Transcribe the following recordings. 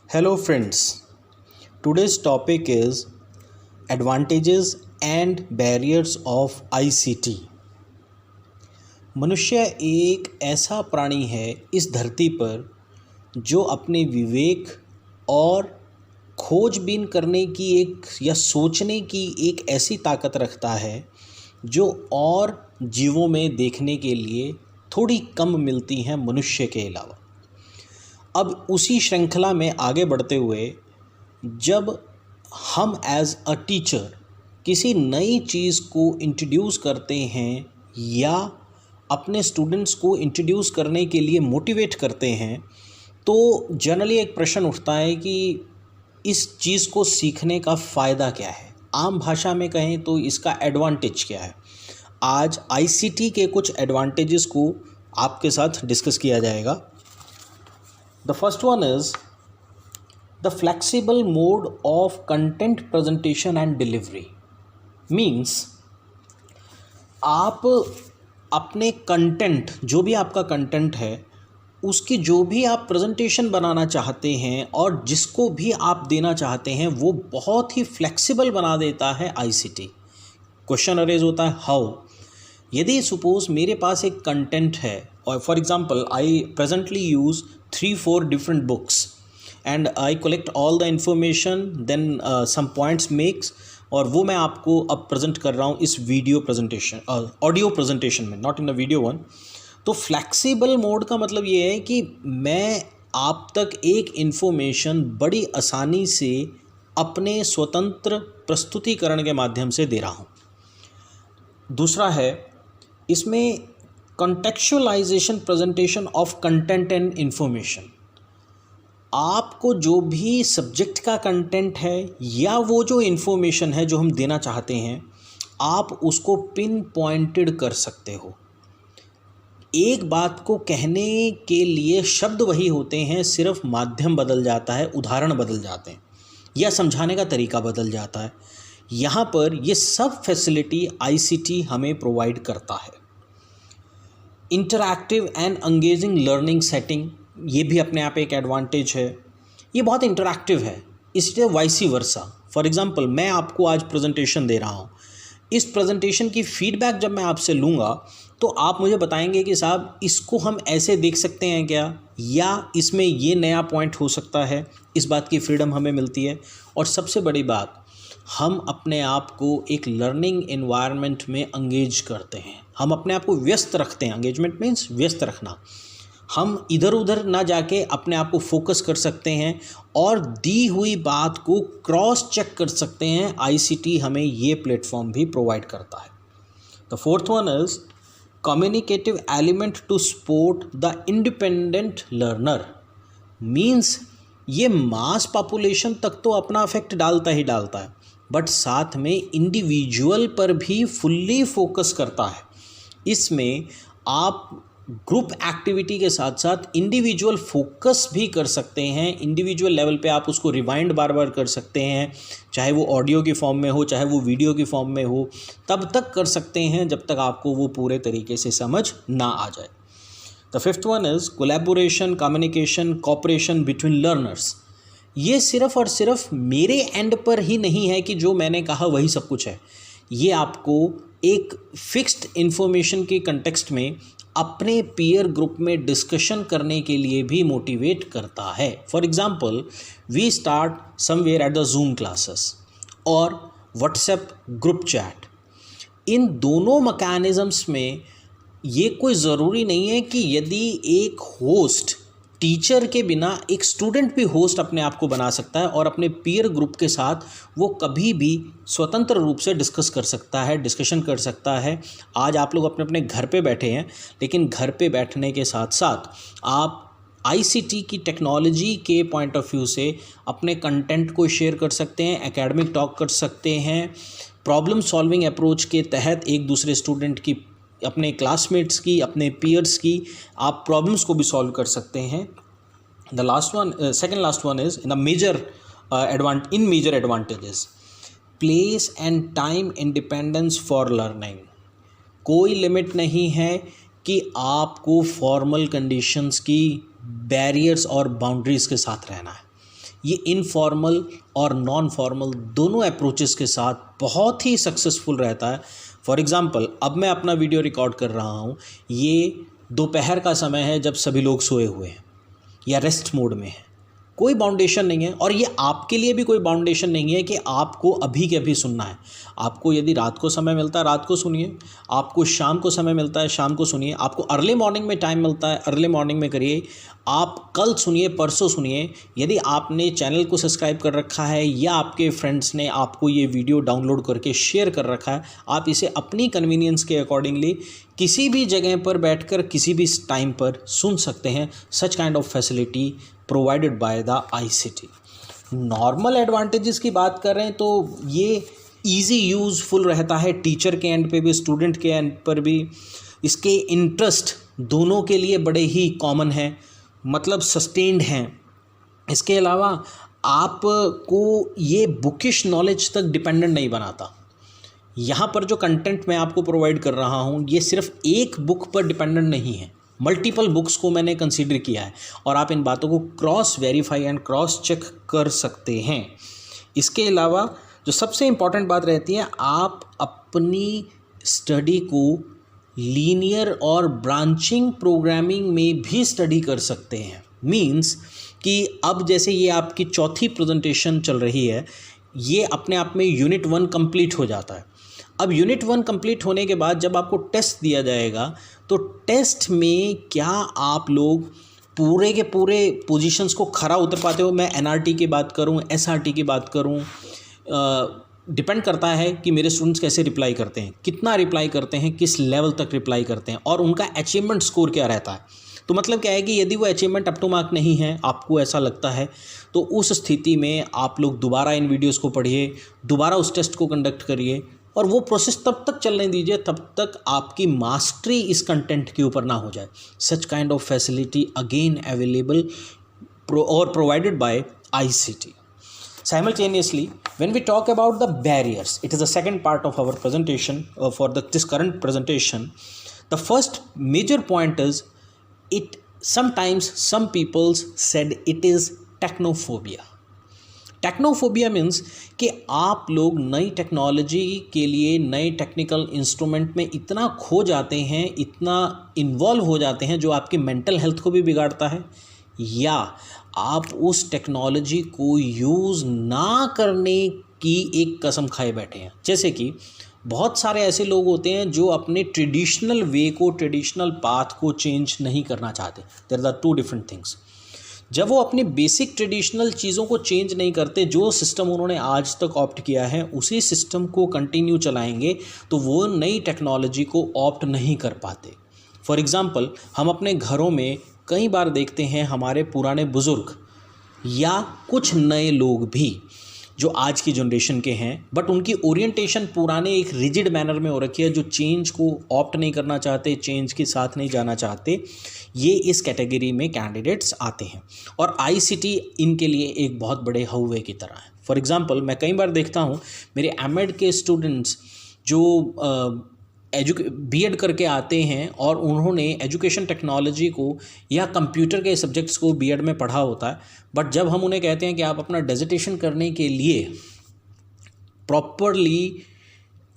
Hello friends, today's topic is advantages and barriers of ICT। मनुष्य एक ऐसा प्राणी है इस धरती पर जो अपने विवेक और खोजबीन करने की एक या सोचने की एक ऐसी ताकत रखता है जो और जीवों में देखने के लिए थोड़ी कम मिलती हैं मनुष्य के अलावा। अब उसी श्रृंखला में आगे बढ़ते हुए जब हम एज अ टीचर किसी नई चीज़ को इंट्रोड्यूस करते हैं या अपने स्टूडेंट्स को इंट्रोड्यूस करने के लिए मोटिवेट करते हैं तो जनरली एक प्रश्न उठता है कि इस चीज़ को सीखने का फ़ायदा क्या है। आम भाषा में कहें तो इसका एडवांटेज क्या है। आज आईसीटी के कुछ एडवांटेजेस को आपके साथ डिस्कस किया जाएगा। The first one is the flexible mode of content presentation and delivery means आप अपने कंटेंट जो भी आपका कंटेंट है उसकी जो भी आप प्रेजेंटेशन बनाना चाहते हैं और जिसको भी आप देना चाहते हैं वो बहुत ही फ्लेक्सिबल बना देता है आईसीटी। क्वेश्चन अरेज होता है हाउ। यदि सपोज मेरे पास एक कंटेंट है और for example I presently use 3-4 different books and I collect all the information then some points makes और वो मैं आपको अब प्रेजेंट कर रहा हूँ इस वीडियो प्रेजेंटेशन ऑडियो प्रेजेंटेशन में, not in the video one. तो फ्लैक्सिबल मोड का मतलब ये है कि मैं आप तक एक इन्फॉर्मेशन बड़ी आसानी से अपने स्वतंत्र प्रस्तुतिकरण के माध्यम से दे रहा हूँ। दूसरा है इसमें contextualisation presentation of content and information. आपको जो भी सब्जेक्ट का कंटेंट है या वो जो इन्फॉर्मेशन है जो हम देना चाहते हैं आप उसको पिन पॉइंटेड कर सकते हो। एक बात को कहने के लिए शब्द वही होते हैं, सिर्फ माध्यम बदल जाता है, उदाहरण बदल जाते हैं या समझाने का तरीका बदल जाता है। यहाँ पर ये सब फैसिलिटी आईसीटी हमें प्रोवाइड करता है। Interactive and engaging learning setting, ये भी अपने आप एक एडवांटेज है। ये बहुत इंटरैक्टिव है, इसलिए वाइसी वर्सा। फॉर एग्जांपल मैं आपको आज प्रेजेंटेशन दे रहा हूँ, इस प्रेजेंटेशन की फीडबैक जब मैं आपसे लूँगा तो आप मुझे बताएंगे कि साहब इसको हम ऐसे देख सकते हैं क्या, या इसमें ये नया पॉइंट हो सकता है। इस बात की फ्रीडम हमें मिलती है। और सबसे बड़ी बात, हम अपने आप को एक लर्निंग एनवायरनमेंट में एंगेज करते हैं, हम अपने आप को व्यस्त रखते हैं। एंगेजमेंट मीन्स व्यस्त रखना। हम इधर उधर ना जाके अपने आप को फोकस कर सकते हैं और दी हुई बात को क्रॉस चेक कर सकते हैं। आईसीटी हमें ये प्लेटफॉर्म भी प्रोवाइड करता है। The fourth one is communicative element to support the independent learner. Means ये मास पॉपुलेशन तक तो अपना इफेक्ट डालता ही डालता है, बट साथ में इंडिविजुअल पर भी फुल्ली फोकस करता है। इसमें आप ग्रुप एक्टिविटी के साथ साथ इंडिविजुअल फोकस भी कर सकते हैं। इंडिविजुअल लेवल पे आप उसको रिवाइंड बार बार कर सकते हैं, चाहे वो ऑडियो की फॉर्म में हो चाहे वो वीडियो की फॉर्म में हो, तब तक कर सकते हैं जब तक आपको वो पूरे तरीके से समझ ना आ जाए। The fifth one is collaboration, communication, cooperation between learners. ये सिर्फ़ और सिर्फ मेरे एंड पर ही नहीं है कि जो मैंने कहा वही सब कुछ है। ये आपको एक फिक्स्ड इन्फॉर्मेशन के कंटेक्स्ट में अपने पीयर ग्रुप में डिस्कशन करने के लिए भी मोटिवेट करता है। For example we start somewhere at the Zoom classes और व्हाट्सएप ग्रुप चैट। इन दोनों मैकेनिज़म्स में ये कोई ज़रूरी नहीं है कि यदि एक होस्ट टीचर के बिना एक स्टूडेंट भी होस्ट अपने आप को बना सकता है और अपने पीयर ग्रुप के साथ वो कभी भी स्वतंत्र रूप से डिस्कस कर सकता है, डिस्कशन कर सकता है। आज आप लोग अपने अपने घर पे बैठे हैं, लेकिन घर पे बैठने के साथ साथ आप आईसीटी की टेक्नोलॉजी के पॉइंट ऑफ व्यू से अपने कंटेंट को शेयर कर सकते हैं, एकेडमिक टॉक कर सकते हैं, प्रॉब्लम सॉल्विंग अप्रोच के तहत एक दूसरे स्टूडेंट की, अपने क्लासमेट्स की, अपने पीयर्स की आप प्रॉब्लम्स को भी सॉल्व कर सकते हैं। The last one, second last one is in major advantages, place and time independence for learning. कोई लिमिट नहीं है कि आपको फॉर्मल कंडीशंस की बैरियर्स और बाउंड्रीज़ के साथ रहना है। ये इनफॉर्मल और नॉन फॉर्मल दोनों अप्रोचेस के साथ बहुत ही सक्सेसफुल रहता है। फॉर एग्ज़ाम्पल, अब मैं अपना वीडियो रिकॉर्ड कर रहा हूँ, ये दोपहर का समय है जब सभी लोग सोए हुए हैं या रेस्ट मोड में है, कोई बाउंडेशन नहीं है। और ये आपके लिए भी कोई बाउंडेशन नहीं है कि आपको अभी के अभी सुनना है। आपको यदि रात को समय मिलता है रात को सुनिए, आपको शाम को समय मिलता है शाम को सुनिए, आपको अर्ली मॉर्निंग में टाइम मिलता है अर्ली मॉर्निंग में करिए, आप कल सुनिए परसों सुनिए। यदि आपने चैनल को सब्सक्राइब कर रखा है या आपके फ्रेंड्स ने आपको ये वीडियो डाउनलोड करके शेयर कर रखा है, आप इसे अपनी कन्वीनियंस के अकॉर्डिंगली किसी भी जगह पर बैठकर किसी भी टाइम पर सुन सकते हैं। सच kind of facility provided by the ICT। Normal advantages की बात कर रहे हैं तो ये ईजी यूज़फुल रहता है, टीचर के एंड पे भी स्टूडेंट के एंड पर भी। इसके इंटरेस्ट दोनों के लिए बड़े ही कॉमन हैं, मतलब सस्टेन्ड हैं। इसके अलावा आपको ये बुकिश नॉलेज तक डिपेंडेंट नहीं बनाता। यहाँ पर जो कंटेंट मैं आपको प्रोवाइड कर रहा हूँ ये सिर्फ एक बुक पर डिपेंडेंट नहीं है, मल्टीपल बुक्स को मैंने कंसीडर किया है और आप इन बातों को cross verify and cross check कर सकते हैं। इसके अलावा जो सबसे इम्पॉर्टेंट बात रहती है, आप अपनी स्टडी को लीनियर और ब्रांचिंग प्रोग्रामिंग में भी स्टडी कर सकते हैं। मींस कि अब जैसे ये आपकी चौथी प्रेजेंटेशन चल रही है, ये अपने आप में यूनिट 1 कंप्लीट हो जाता है। अब यूनिट 1 कंप्लीट होने के बाद जब आपको टेस्ट दिया जाएगा तो टेस्ट में क्या आप लोग पूरे के पूरे पोजीशंस को खरा उतर पाते हो। मैं NRT की बात करूं, SRT की बात करूं, डिपेंड करता है कि मेरे स्टूडेंट्स कैसे रिप्लाई करते हैं, कितना रिप्लाई करते हैं, किस लेवल तक रिप्लाई करते हैं और उनका अचीवमेंट स्कोर क्या रहता है। तो मतलब क्या है कि यदि वो अचीवमेंट अप टू मार्क नहीं है, आपको ऐसा लगता है, तो उस स्थिति में आप लोग दोबारा इन वीडियोज़ को पढ़िए, दोबारा उस टेस्ट को कंडक्ट करिए और वो प्रोसेस तब तक चलने दीजिए तब तक आपकी मास्टरी इस कंटेंट के ऊपर ना हो जाए। Such kind of facility again available और provided by ICT. Simultaneously, when we talk about the barriers, it is the second part of our presentation for this current presentation. The first major point is sometimes some people said it is technophobia. Technophobia means कि आप लोग नई technology के लिए नए technical instrument में इतना खो जाते हैं, इतना इन्वॉल्व हो जाते हैं जो आपकी मेंटल हेल्थ को भी बिगाड़ता है, या आप उस टेक्नोलॉजी को यूज़ ना करने की एक कसम खाए बैठे हैं। जैसे कि बहुत सारे ऐसे लोग होते हैं जो अपने ट्रेडिशनल वे को, ट्रेडिशनल पाथ को चेंज नहीं करना चाहते। There are 2 different things. जब वो अपनी बेसिक ट्रेडिशनल चीज़ों को चेंज नहीं करते, जो सिस्टम उन्होंने आज तक ऑप्ट किया है उसी सिस्टम को कंटिन्यू चलाएंगे, तो वो नई टेक्नोलॉजी को ऑप्ट नहीं कर पाते। फॉर एग्ज़ाम्पल, हम अपने घरों में कई बार देखते हैं हमारे पुराने बुज़ुर्ग या कुछ नए लोग भी जो आज की जनरेशन के हैं, बट उनकी ओरिएंटेशन पुराने एक रिजिड मैनर में हो रखी है, जो चेंज को ऑप्ट नहीं करना चाहते, चेंज के साथ नहीं जाना चाहते। ये इस कैटेगरी में कैंडिडेट्स आते हैं और ICT इनके लिए एक बहुत बड़े हौवे की तरह है। फॉर एग्ज़ाम्पल, मैं कई बार देखता हूँ मेरे MEd के स्टूडेंट्स जो B.Ed करके आते हैं और उन्होंने एजुकेशन टेक्नोलॉजी को या कंप्यूटर के सब्जेक्ट्स को B.Ed में पढ़ा होता है, बट जब हम उन्हें कहते हैं कि आप अपना डिसर्टेशन करने के लिए प्रॉपरली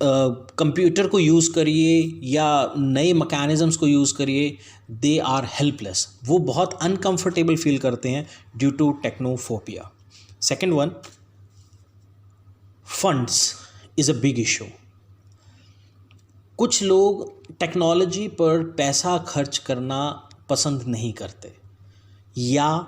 कंप्यूटर को यूज़ करिए या नए मैकेनिज़म्स को यूज़ करिए, दे आर हेल्पलेस। वो बहुत अनकंफर्टेबल फील करते हैं due to technophobia. Second one, funds is a big issue. कुछ लोग टेक्नोलॉजी पर पैसा खर्च करना पसंद नहीं करते, या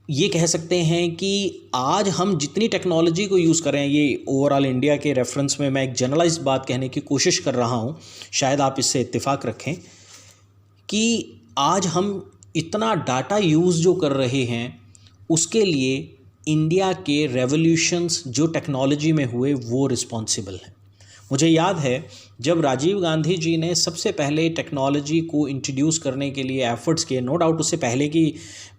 ये कह सकते हैं कि आज हम जितनी टेक्नोलॉजी को यूज़ कर रहे हैं, ये ओवरऑल इंडिया के रेफरेंस में मैं एक जनरलाइज्ड बात कहने की कोशिश कर रहा हूँ, शायद आप इससे इत्तेफाक रखें, कि आज हम इतना डाटा यूज़ जो कर रहे हैं उसके लिए इंडिया के रेवोल्यूशंस जो टेक्नोलॉजी में हुए वो रिस्पॉन्सिबल हैं। मुझे याद है जब राजीव गांधी जी ने सबसे पहले टेक्नोलॉजी को इंट्रोड्यूस करने के लिए एफ़र्ट्स किए, नो डाउट उससे पहले की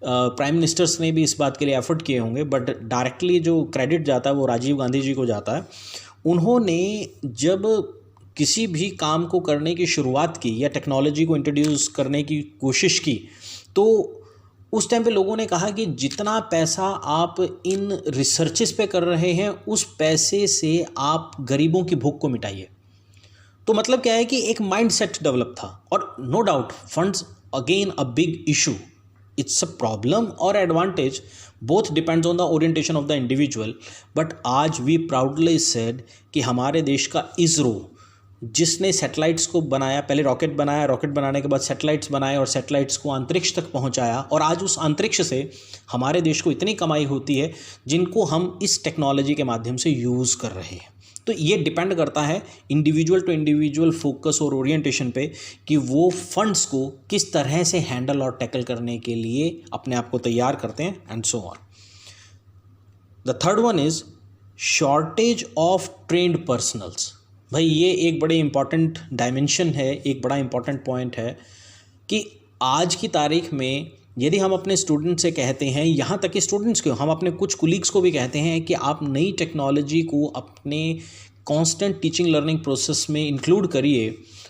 प्राइम मिनिस्टर्स ने भी इस बात के लिए एफ़र्ट किए होंगे, बट डायरेक्टली जो क्रेडिट जाता है वो राजीव गांधी जी को जाता है। उन्होंने जब किसी भी काम को करने की शुरुआत की या टेक्नोलॉजी को इंट्रोड्यूस करने की कोशिश की, तो उस टाइम पे लोगों ने कहा कि जितना पैसा आप इन रिसर्चेस पे कर रहे हैं उस पैसे से आप गरीबों की भूख को मिटाइए। तो मतलब क्या है कि एक माइंडसेट डेवलप था। और no doubt funds again a big issue, it's a problem और advantage, both depends on the orientation of the individual. But आज वी प्राउडली सेड कि हमारे देश का इसरो, जिसने सैटेलाइट्स को बनाया, पहले रॉकेट बनाया, रॉकेट बनाने के बाद सैटेलाइट्स बनाए और सैटेलाइट्स को अंतरिक्ष तक पहुंचाया, और आज उस अंतरिक्ष से हमारे देश को इतनी कमाई होती है जिनको हम इस टेक्नोलॉजी के माध्यम से यूज़ कर रहे हैं। तो ये डिपेंड करता है इंडिविजुअल टू इंडिविजुअल फोकस और ओरिएंटेशन पे कि वो फंड्स को किस तरह से हैंडल और टैकल करने के लिए अपने आप को तैयार करते हैं and so on. The third one is shortage of trained personnels. भाई ये एक बड़े इंपॉर्टेंट डायमेंशन है, एक बड़ा इंपॉर्टेंट पॉइंट है कि आज की तारीख में यदि हम अपने स्टूडेंट से कहते हैं, यहाँ तक कि स्टूडेंट्स को, हम अपने कुछ कुलीग्स को भी कहते हैं कि आप नई टेक्नोलॉजी को अपने कांस्टेंट टीचिंग लर्निंग प्रोसेस में इंक्लूड करिए,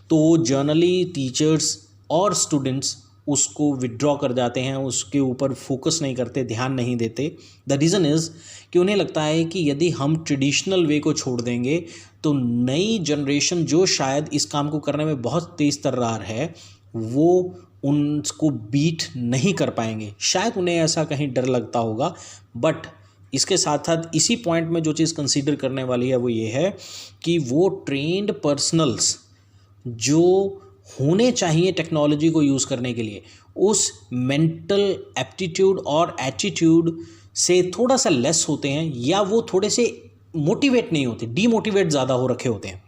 तो वो जनरली टीचर्स और स्टूडेंट्स उसको विड्रॉ कर जाते हैं, उसके ऊपर फोकस नहीं करते, ध्यान नहीं देते। द रीज़न इज़ कि उन्हें लगता है कि यदि हम ट्रेडिशनल वे को छोड़ देंगे तो नई जनरेशन जो शायद इस काम को करने में बहुत तेज़ तर्रार है वो उनको बीट नहीं कर पाएंगे। शायद उन्हें ऐसा कहीं डर लगता होगा। बट इसके साथ साथ इसी पॉइंट में जो चीज़ कंसीडर करने वाली है वो ये है कि वो ट्रेंड पर्सनल्स जो होने चाहिए टेक्नोलॉजी को यूज़ करने के लिए, उस मेंटल एप्टीट्यूड और एटीट्यूड से थोड़ा सा लेस होते हैं, या वो थोड़े से मोटिवेट नहीं होते, डीमोटिवेट ज़्यादा हो रखे होते हैं,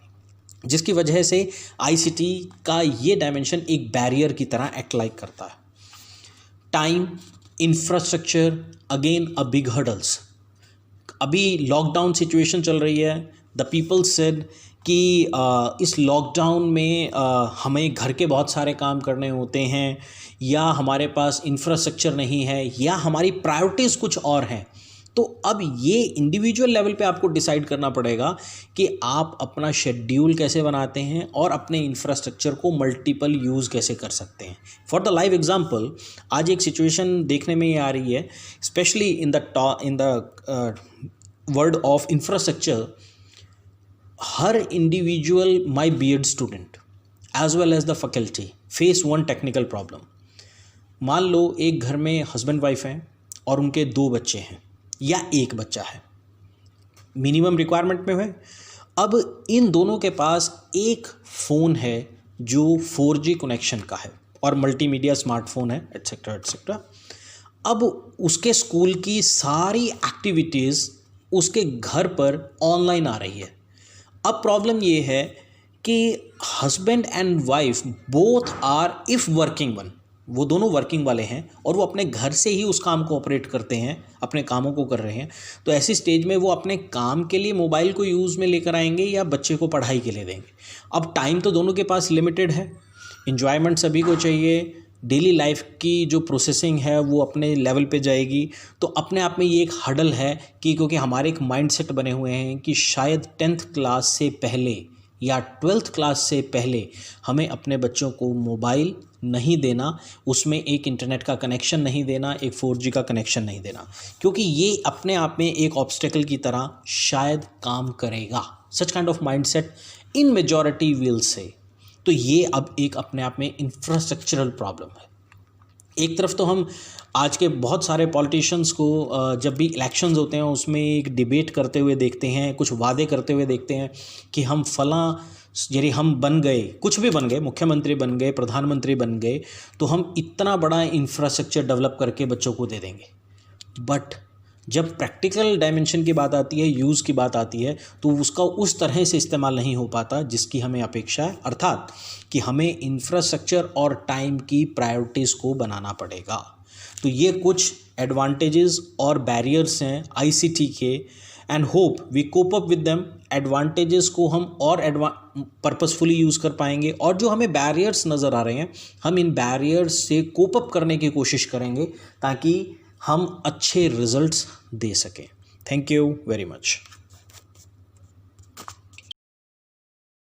जिसकी वजह से आईसीटी का ये डायमेंशन एक बैरियर की तरह एक्ट लाइक करता है। Time, infrastructure, again a big hurdles. अभी लॉकडाउन सिचुएशन चल रही है। द पीपल सेड कि इस लॉकडाउन में हमें घर के बहुत सारे काम करने होते हैं, या हमारे पास इंफ्रास्ट्रक्चर नहीं है, या हमारी प्रायोरिटीज़ कुछ और हैं। तो अब ये इंडिविजुअल लेवल पे आपको डिसाइड करना पड़ेगा कि आप अपना शेड्यूल कैसे बनाते हैं और अपने इंफ्रास्ट्रक्चर को मल्टीपल यूज़ कैसे कर सकते हैं। फॉर द लाइव एग्जांपल, आज एक सिचुएशन देखने में ये आ रही है, specially in the word of infrastructure. हर individual my B Ed student as well as the faculty face one technical problem. मान लो एक घर में हस्बैंड वाइफ हैं और उनके 2 बच्चे हैं या 1 बच्चा है, मिनिमम रिक्वायरमेंट में है। अब इन दोनों के पास एक फ़ोन है जो 4G कनेक्शन का है और मल्टीमीडिया स्मार्टफोन है, एट्सेट्रा एट्सेट्रा। अब उसके स्कूल की सारी एक्टिविटीज़ उसके घर पर ऑनलाइन आ रही है। अब प्रॉब्लम ये है कि husband and wife both are if working one, वो दोनों वर्किंग वाले हैं और वो अपने घर से ही उस काम को ऑपरेट करते हैं, अपने कामों को कर रहे हैं। तो ऐसी स्टेज में वो अपने काम के लिए मोबाइल को यूज़ में लेकर आएंगे या बच्चे को पढ़ाई के लिए देंगे। अब टाइम तो दोनों के पास लिमिटेड है, इन्जॉयमेंट सभी को चाहिए, डेली लाइफ की जो प्रोसेसिंग है वो अपने लेवल पे जाएगी। तो अपने आप में ये एक हडल है कि क्योंकि हमारे एक माइंडसेट बने हुए हैं कि शायद 10th क्लास से पहले या 12th क्लास से पहले हमें अपने बच्चों को मोबाइल नहीं देना, उसमें एक इंटरनेट का कनेक्शन नहीं देना, एक 4G का कनेक्शन नहीं देना, क्योंकि ये अपने आप में एक ऑब्स्टेकल की तरह शायद काम करेगा। सच kind of mindset in majority will say. तो ये अब एक अपने आप में इंफ्रास्ट्रक्चरल प्रॉब्लम है। एक तरफ तो हम आज के बहुत सारे पॉलिटिशियंस को जब भी इलेक्शंस होते हैं उसमें एक डिबेट करते हुए देखते हैं, कुछ वादे करते हुए देखते हैं कि हम फलां, यदि हम बन गए, कुछ भी बन गए, मुख्यमंत्री बन गए, प्रधानमंत्री बन गए, तो हम इतना बड़ा इंफ्रास्ट्रक्चर डेवलप करके बच्चों को दे देंगे। बट जब प्रैक्टिकल डायमेंशन की बात आती है, यूज़ की बात आती है, तो उसका उस तरह से इस्तेमाल नहीं हो पाता जिसकी हमें अपेक्षा है। अर्थात कि हमें इंफ्रास्ट्रक्चर और टाइम की प्रायोरिटीज़ को बनाना पड़ेगा। तो ये कुछ एडवांटेजेस और बैरियर्स हैं आईसीटी के, and hope we cope up with them. Advantages को हम और पर्पसफुली यूज़ कर पाएंगे, और जो हमें बैरियर्स नज़र आ रहे हैं हम इन बैरियर्स से कोप अप करने की कोशिश करेंगे ताकि हम अच्छे रिजल्ट्स दे सकें। Thank you very much.